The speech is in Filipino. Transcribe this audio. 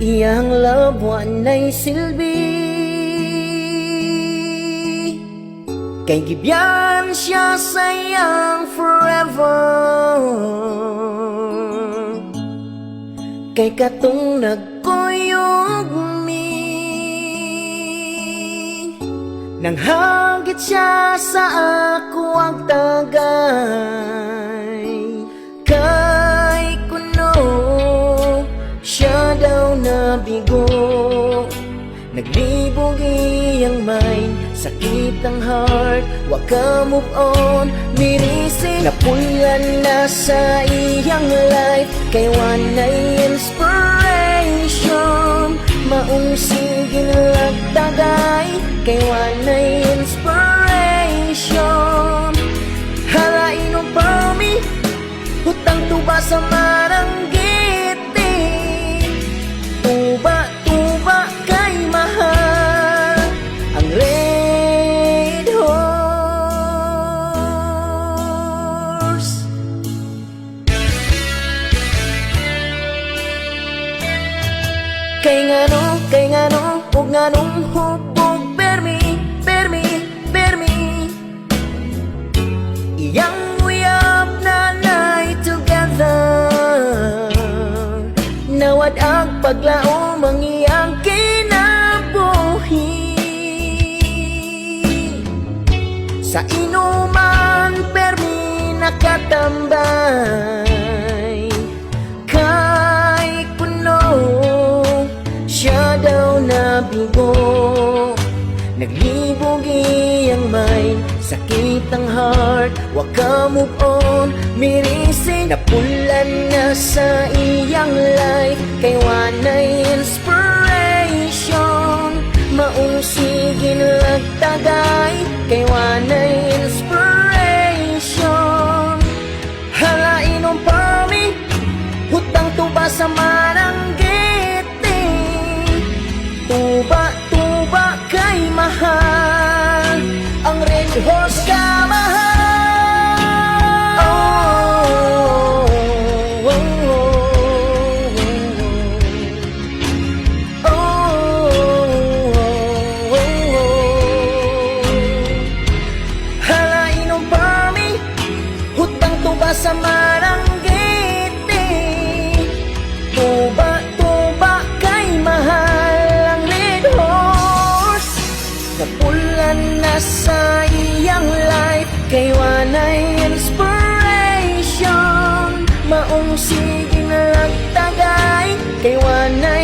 iyang love wanay silbi. Kay gibyan siya sayang forever. Kay katong nagkuyog mi, nang hagit siya sa ako ang tagay. Kay kuno siya daw nabigo, naglibog iyang mind, sakit ang heart, wa ka move on. Mirisi napulan na sa iyang life, kay wanay inspiration. Maong sige nagtagay, kay wanay inspiration. Halain mo pa mi, hutang tuba sa maranggiti. Tuba kay mahal ang red horse. Kay ngano, ug nganong hubog permi iyang uyab na night together. Nawad ang paglaom ang iyang kinabuhi. Sa inuman permi nakatambay. Kay kuno siya daw nabigo, naglibog iyang mind, sakit ang heart, wa ka move on. Mirisi napulan na sa iyang life, kay wanay inspiration. Maong sige nagtagay, kay wanay inspiration. Halain ang pami, hutang tuba sa maranggiti. Tuba kay mahal ang red horse ka mahal. Oh, oh, oh, oh, oh, oh. Halain ang pami, hutang tuba sa maranggiti. Tuba kay mahal ang red horse. Napulan na sa iyang life, kay wanay inspiration. Maong sige na nagtagay, kay wanay